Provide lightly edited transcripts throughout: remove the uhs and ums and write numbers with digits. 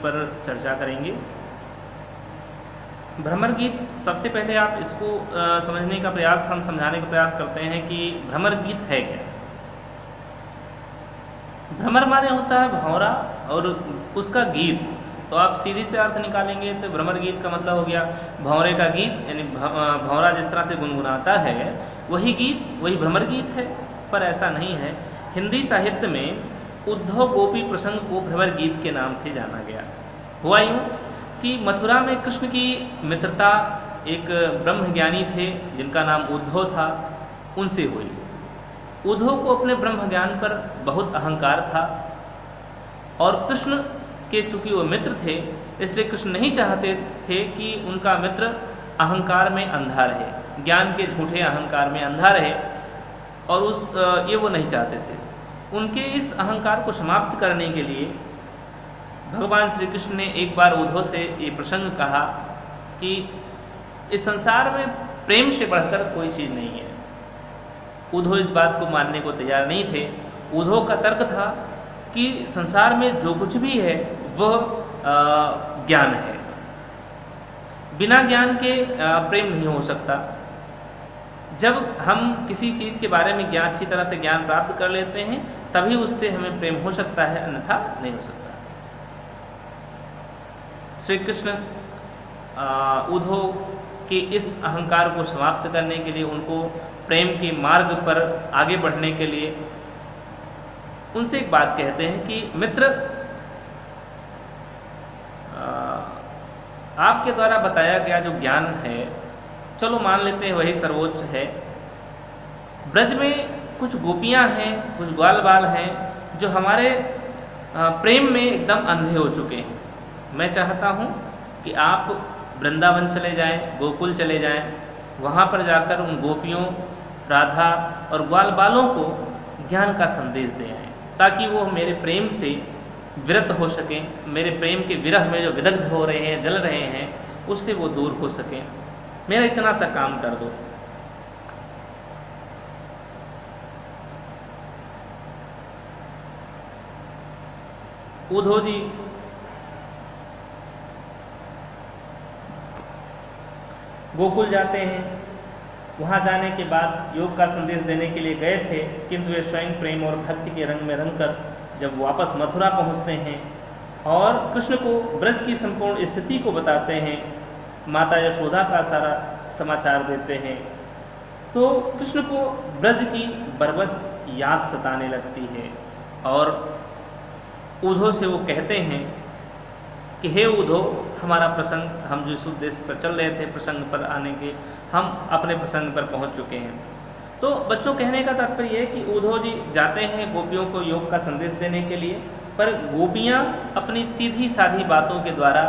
पर चर्चा करेंगे। भ्रमर गीत, सबसे पहले आप इसको समझने का प्रयास, हम समझाने का प्रयास करते हैं कि भ्रमर गीत है क्या। भ्रमर माने होता है भंवरा और उसका गीत, तो आप सीधी से अर्थ निकालेंगे तो भ्रमर गीत का मतलब हो गया भंवरे का गीत, यानी भंवरा जिस तरह से गुनगुनाता है वही गीत, वही भ्रमर गीत है। पर ऐसा नहीं है। हिंदी साहित्य में उद्धव गोपी प्रसंग को भ्रमर गीत के नाम से जाना गया। हुआ यूँ कि मथुरा में कृष्ण की मित्रता एक ब्रह्मज्ञानी थे जिनका नाम उद्धव था, उनसे हुई। उद्धव को अपने ब्रह्म ज्ञान पर बहुत अहंकार था और कृष्ण के चूंकि वो मित्र थे इसलिए कृष्ण नहीं चाहते थे कि उनका मित्र अहंकार में अंधा रहे, ज्ञान के झूठे अहंकार में अंधा रहे, और ये वो नहीं चाहते थे। उनके इस अहंकार को समाप्त करने के लिए भगवान श्री कृष्ण ने एक बार उद्धव से ये प्रसंग कहा कि इस संसार में प्रेम से बढ़कर कोई चीज़ नहीं है। उद्धव इस बात को मानने को तैयार नहीं थे। उद्धव का तर्क था कि संसार में जो कुछ भी है वह ज्ञान है, बिना ज्ञान के प्रेम नहीं हो सकता। जब हम किसी चीज़ के बारे में अच्छी तरह से ज्ञान प्राप्त कर लेते हैं तभी उससे हमें प्रेम हो सकता है, अन्यथा नहीं हो सकता। श्री कृष्ण उद्धव के इस अहंकार को समाप्त करने के लिए, उनको प्रेम के मार्ग पर आगे बढ़ने के लिए उनसे एक बात कहते हैं कि मित्र, आपके द्वारा बताया गया जो ज्ञान है, चलो मान लेते हैं वही सर्वोच्च है। ब्रज में कुछ गोपियां हैं, कुछ ग्वाल बाल हैं जो हमारे प्रेम में एकदम अंधे हो चुके हैं। मैं चाहता हूँ कि आप वृंदावन चले जाएं, गोकुल चले जाएं, वहाँ पर जाकर उन गोपियों, राधा और ग्वाल बालों को ज्ञान का संदेश दें आएँ, ताकि वो मेरे प्रेम से विरत हो सकें, मेरे प्रेम के विरह में जो विदग्ध हो रहे हैं, जल रहे हैं, उससे वो दूर हो सकें। मेरा इतना सा काम कर दो। उद्धव जी गोकुल जाते हैं। वहाँ जाने के बाद योग का संदेश देने के लिए गए थे, किंतु वे स्वयं प्रेम और भक्ति के रंग में रंगकर जब वापस मथुरा पहुँचते हैं और कृष्ण को ब्रज की संपूर्ण स्थिति को बताते हैं, माता यशोदा का सारा समाचार देते हैं, तो कृष्ण को ब्रज की बरबस याद सताने लगती है और उद्धव से वो कहते हैं कि हे उद्धव, हमारा प्रसंग, हम जिस उद्देश्य पर चल रहे थे प्रसंग पर आने के, हम अपने प्रसंग पर पहुंच चुके हैं। तो बच्चों, कहने का तात्पर्य है कि उद्धव जी जाते हैं गोपियों को योग का संदेश देने के लिए, पर गोपियां अपनी सीधी साधी बातों के द्वारा,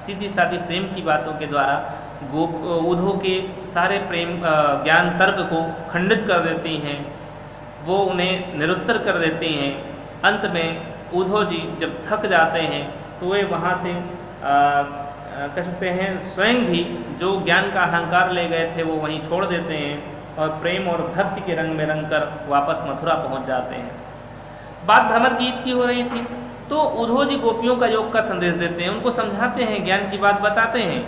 सीधी सादी प्रेम की बातों के द्वारा उद्धव के सारे प्रेम ज्ञान तर्क को खंडित कर देती हैं, वो उन्हें निरुत्तर कर देती हैं। अंत में उद्धव जी जब थक जाते हैं तो वे वहाँ से कह सकते हैं स्वयं भी जो ज्ञान का अहंकार ले गए थे वो वहीं छोड़ देते हैं और प्रेम और भक्ति के रंग में रंगकर वापस मथुरा पहुँच जाते हैं। बात भ्रमर गीत की हो रही थी, तो उद्धव जी गोपियों का योग का संदेश देते हैं, उनको समझाते हैं, ज्ञान की बात बताते हैं।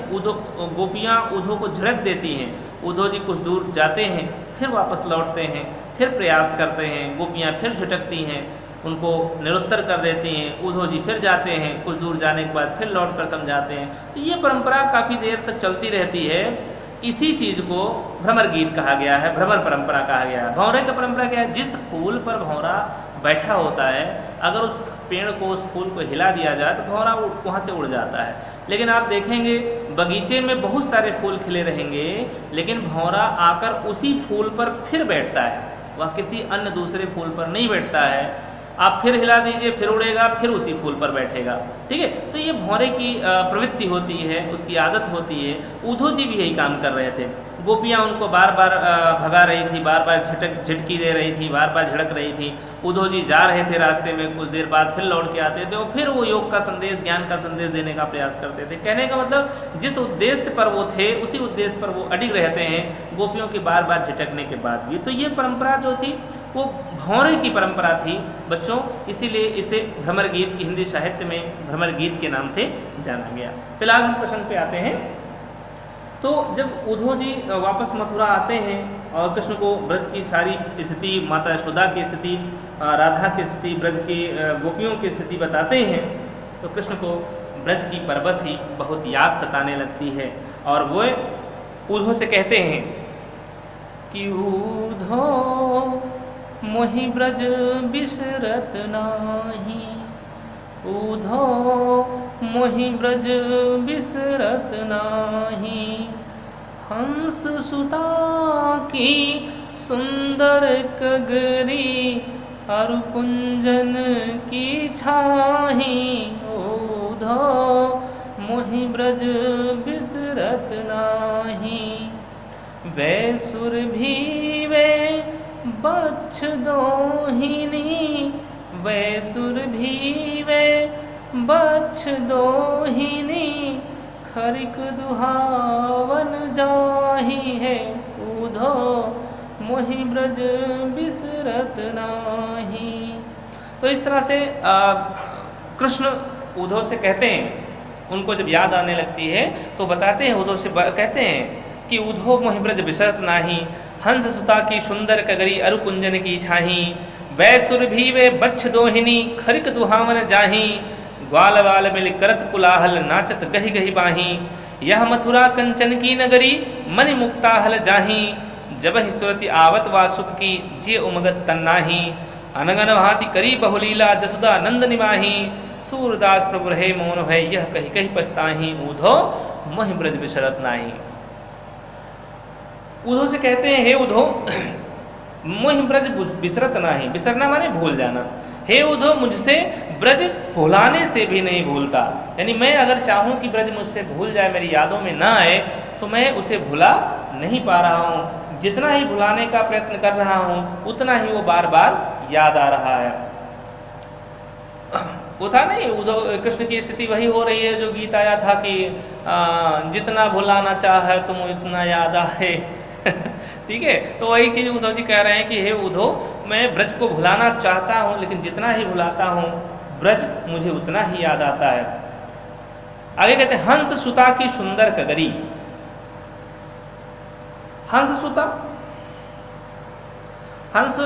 गोपियाँ उद्धव को झिड़क देती हैं। उद्धव जी कुछ दूर जाते हैं, फिर वापस लौटते हैं, फिर प्रयास करते हैं, गोपियाँ फिर झिटकती हैं, उनको निरुत्तर कर देती हैं। उद्धव जी फिर जाते हैं, कुछ दूर जाने के बाद फिर लौट कर समझाते हैं। तो ये परंपरा काफ़ी देर तक चलती रहती है। इसी चीज़ को भ्रमर गीत कहा गया है, भ्रमर परंपरा कहा गया है। भंवरे का परंपरा क्या है? जिस फूल पर भंवरा बैठा होता है, अगर उस पेड़ को, उस फूल को हिला दिया जाए तो भंवरा वहाँ से उड़ जाता है। लेकिन आप देखेंगे बगीचे में बहुत सारे फूल खिले रहेंगे, लेकिन भंवरा आकर उसी फूल पर फिर बैठता है, वह किसी अन्य दूसरे फूल पर नहीं बैठता है। आप फिर हिला दीजिए, फिर उड़ेगा, फिर उसी फूल पर बैठेगा। ठीक है, तो ये भंवरे की प्रवृत्ति होती है, उसकी आदत होती है। उद्धव जी भी यही काम कर रहे थे। गोपियाँ उनको बार बार भगा रही थी, बार बार झटकी दे रही थी, बार बार झड़क रही थी। उद्धव जी जा रहे थे रास्ते में, कुछ देर बाद फिर लौट के आते थे और फिर वो योग का संदेश, ज्ञान का संदेश देने का प्रयास करते थे। कहने का मतलब जिस उद्देश्य पर वो थे उसी उद्देश्य पर वो अडिग रहते हैं, गोपियों के बार बार झटकने के बाद भी। तो ये परंपरा जो थी वो भौरे की परंपरा थी बच्चों, इसीलिए इसे भ्रमर गीत की हिंदी साहित्य में भ्रमर गीत के नाम से जाना गया। फिलहाल हम प्रसंग पे आते हैं। तो जब उद्धव जी वापस मथुरा आते हैं और कृष्ण को ब्रज की सारी स्थिति, माता यशोदा की स्थिति, राधा की स्थिति, ब्रज की गोपियों की स्थिति बताते हैं, तो कृष्ण को ब्रज की परबस ही बहुत याद सताने लगती है और वो उद्धव से कहते हैं कि उद्धव मोहि ब्रज बिसरत नाही, उद्धव मोहि ब्रज बिसरत नाही, हंस सुता की सुंदर कगरी अरु कुंजन की छाही, उद्धव मोहि ब्रज बिसरत नाही, वै सुर भी वे बच्छ दोहिनी, वै सुर भी वे बच्छ दोहिनी, खरिक दुहावन जाही है, उद्धव मोहि ब्रज बिसरत नाही। तो इस तरह से कृष्ण उद्धव से कहते हैं, उनको जब याद आने लगती है तो बताते हैं, उद्धव से कहते हैं कि उद्धव मोहि ब्रज बिसरत नाही, हंस सुता की सुंदर कगरी अरु कुंजन की छाही, वै सुर भी वे बच्छ दोहिनी, खरिक दुहावन जाही, ग्वाल वाल मिल करत कुलाहल नाचत गही गही बाही, यह मथुरा कंचन की नगरी मनि मुक्ताहल जाही, जब ही सुरति आवत वा सुख की जिय उमगत तन्नाही, अनगन भांति करी बहुलीला जसुदा नंद निवाही, सूरदास प्रभु रहे मोन है यह कही कही पछताही, उद्धव मोहि ब्रज बिसरत नाही। उद्धव से कहते हैं, हे उद्धव मोहि ब्रज बिसरत नाही, बिसरना माने भूल जाना, हे उद्धव मुझसे ब्रज भुलाने से भी नहीं भूलता, यानी मैं अगर चाहूं कि ब्रज मुझसे भूल जाए, मेरी यादों में ना आए, तो मैं उसे भुला नहीं पा रहा हूं, जितना ही भुलाने का प्रयत्न कर रहा हूं उतना ही वो बार बार याद आ रहा है। वो था नहीं, उद्धव कृष्ण की स्थिति वही हो रही है जो गीत आया था कि जितना भुलाना चाहे तुम उतना याद आए ठीक है, तो वही चीज उद्धव जी कह रहे हैं कि हे उद्धव मैं ब्रज को भुलाना चाहता हूं, लेकिन जितना ही भुलाता हूं ब्रज मुझे उतना ही याद आता है। आगे कहते हैं, हंस सुता की सुंदर कगरी। हंस सुता, हंस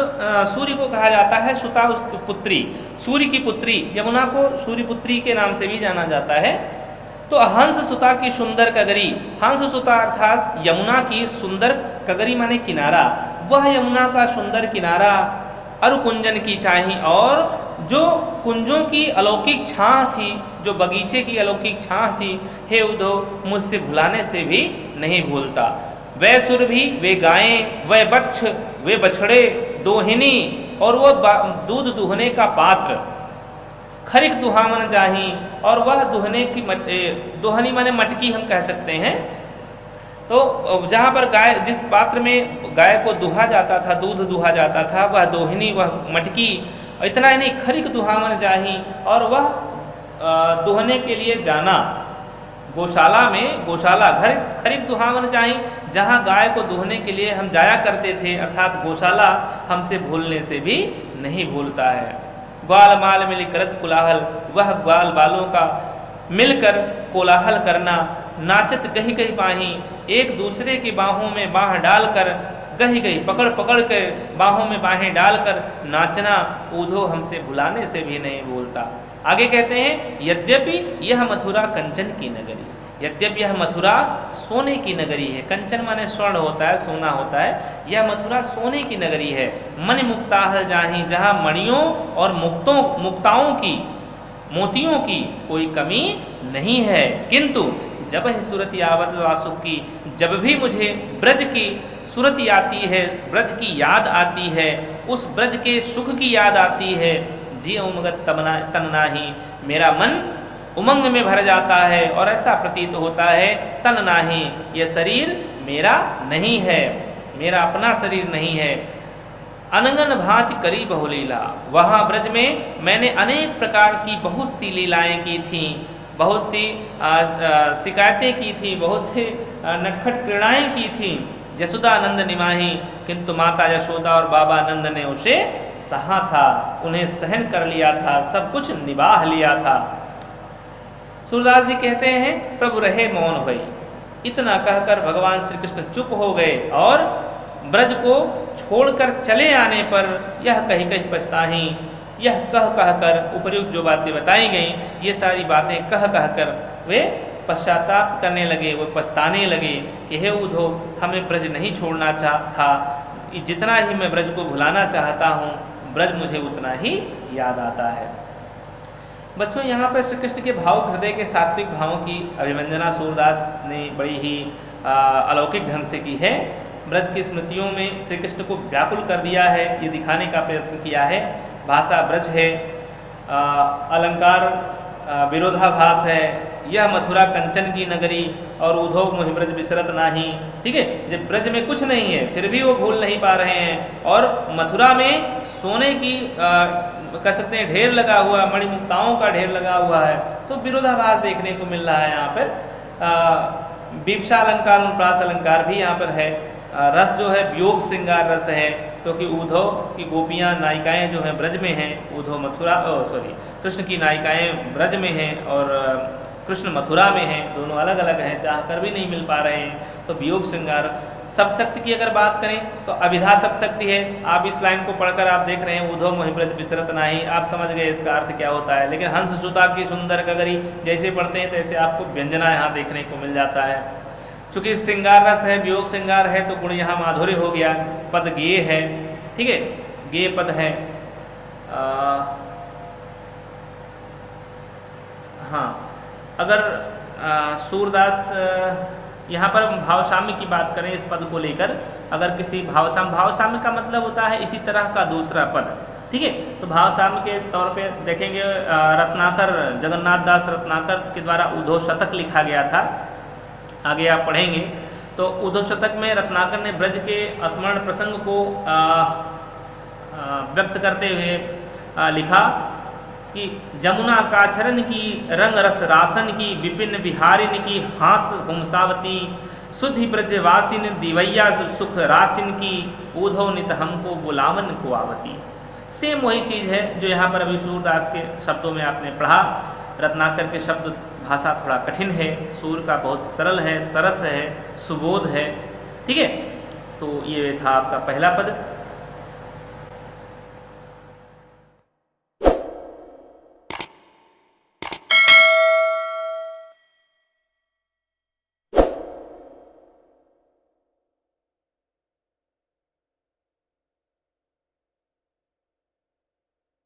सूर्य को कहा जाता है, सुता उसकी पुत्री, सूर्य की पुत्री, यमुना को सूर्य पुत्री के नाम से भी जाना जाता है। तो हंस सुता की सुंदर कगरी, हंस सुता अर्थात यमुना की सुंदर, कगरी माने किनारा, वह यमुना का सुंदर किनारा, अरु कुंजन की छाही, और जो कुंजों की अलौकिक छाह थी, जो बगीचे की अलौकिक छाह थी, हे उद्धव मुझसे भुलाने से भी नहीं भूलता। वे सुर भी, वे गायें, वे बच्छ, वे बछड़े, दोहिनी, और वो दूध दुहने का पात्र, खरिक दुहावन जाही, और वह दुहने की दोहनी माने मटकी हम कह सकते हैं। तो जहाँ पर गाय, जिस पात्र में गाय को दुहा जाता था, दूध दुहा जाता था, वह दोहिनी, वह मटकी, इतना ही नहीं, खरिक दुहावन जाही, और वह दुहने के लिए जाना, गौशाला में, गौशाला घर, खरिक दुहावन जाही, जहाँ गाय को दुहने के लिए हम जाया करते थे, अर्थात गौशाला हमसे भूलने से भी नहीं भूलता है। ग्वाल माल मिल करत कुलाहल, वह ग्वाल बालों का मिलकर कोलाहल करना, नाचत गही गही बाही, एक दूसरे की बाहों में बाह डालकर, गही गही पकड़ पकड़ कर बाहों में बाहें डालकर नाचना, उद्धव हमसे भुलाने से भी नहीं भूलता। आगे कहते हैं, यद्यपि यह मथुरा कंचन की नगरी, यद्यपि यह मथुरा सोने की नगरी है, कंचन माने स्वर्ण होता है, सोना होता है, यह मथुरा सोने की नगरी है, मन मुक्ताहल जाही, जहाँ मणियों और मुक्ताओं की, मोतियों की कोई कमी नहीं है, किंतु जब ही सुरति आवत वासुक की, जब भी मुझे ब्रज की सुरति आती है, ब्रज की याद आती है, उस ब्रज के सुख की याद आती है, जी उमगत तन नाही, मेरा मन उमंग में भर जाता है और ऐसा प्रतीत होता है, तन नाही, यह शरीर मेरा नहीं है, मेरा अपना शरीर नहीं है। अनंगन भांति करी बहुलीला, वहाँ ब्रज में मैंने अनेक प्रकार की बहुत सी लीलाएं की थी, बहुत सी शिकायतें की थी, बहुत सी नटखट क्रीड़ाएं की थी। यशोदा नंद निमाही, किंतु माता यशोदा और बाबा नंद ने उसे सहा था, उन्हें सहन कर लिया था, सब कुछ निभाह लिया था। सूरदास जी कहते हैं प्रभु रहे मौन भई। इतना कहकर भगवान श्री कृष्ण चुप हो गए और ब्रज को छोड़कर चले आने पर यह कही कही पछताही, यह कह कहकर उपयुक्त जो बातें बताई गई, ये सारी बातें कह कहकर वे पश्चाताप करने लगे, वो पछताने लगे कि हे उद्धव, हमें ब्रज नहीं छोड़ना था, जितना ही मैं ब्रज को भुलाना चाहता हूँ, ब्रज मुझे उतना ही याद आता है। बच्चों, यहाँ पर श्री कृष्ण के भावुक हृदय के सात्विक भावों की अभिवंदना सूरदास ने बड़ी ही अलौकिक ढंग से की है। ब्रज की स्मृतियों में श्री कृष्ण को व्याकुल कर दिया है, ये दिखाने का प्रयत्न किया है। भाषा ब्रज है, अलंकार विरोधाभास है, यह मथुरा कंचन की नगरी और उद्धव मोहि ब्रज बिसरत नाही। ठीक है, जब ब्रज में कुछ नहीं है फिर भी वो भूल नहीं पा रहे हैं, और मथुरा में सोने की कह सकते हैं ढेर लगा हुआ, मणिमुक्ताओं का ढेर लगा हुआ है, तो विरोधाभास देखने को मिल रहा है यहाँ पर। विपशा अलंकार और प्रास अलंकार भी यहाँ पर है। रस जो है वियोग श्रृंगार रस है, क्योंकि उद्धव की गोपियाँ नायिकाएं जो हैं ब्रज में हैं, उद्धव मथुरा कृष्ण की नायिकाएं ब्रज में हैं और कृष्ण मथुरा में हैं, दोनों अलग अलग हैं, चाह कर भी नहीं मिल पा रहे हैं। तो वियोग श्रृंगार। सप्तशक्ति की अगर बात करें तो अभिधा सप्तशक्ति है। आप इस लाइन को पढ़कर आप देख रहे हैं उद्धव मोहि ब्रज बिसरत नाही, आप समझ गए इसका अर्थ क्या होता है। लेकिन हंस सुता की सुंदर कगरी जैसे पढ़ते हैं तैसे आपको व्यंजना यहाँ देखने को मिल जाता है। चूंकि श्रृंगार रस है, वियोग श्रृंगार है, तो गुण यहाँ माधुर्य हो गया। पद गेय है, ठीक है, गेय पद है। हाँ, अगर सूरदास यहाँ पर भावसाम्य की बात करें इस पद को लेकर, अगर किसी भावसाम्य का मतलब होता है इसी तरह का दूसरा पद, ठीक है। तो भावसाम्य के तौर पे देखेंगे, रत्नाकर, जगन्नाथ दास रत्नाकर के द्वारा उद्धव शतक लिखा गया था, आगे आप पढ़ेंगे। तो उद्धव शतक में रत्नाकर ने ब्रज के स्मरण प्रसंग को व्यक्त करते हुए लिखा कि जमुना काछरन की रंग रस रासन की, विपिन विहारिन की हास हुमसावती, सुधि ब्रजवासिन दिवैया सुख रासिन की, उद्धव नित हमको बुलावन को आवती। सेम वही चीज़ है जो यहाँ पर अभी सूरदास के शब्दों में आपने पढ़ा। रत्नाकर के शब्द भाषा थोड़ा कठिन है, सूर का बहुत सरल है, सरस है, सुबोध है, ठीक है। तो ये था आपका पहला पद।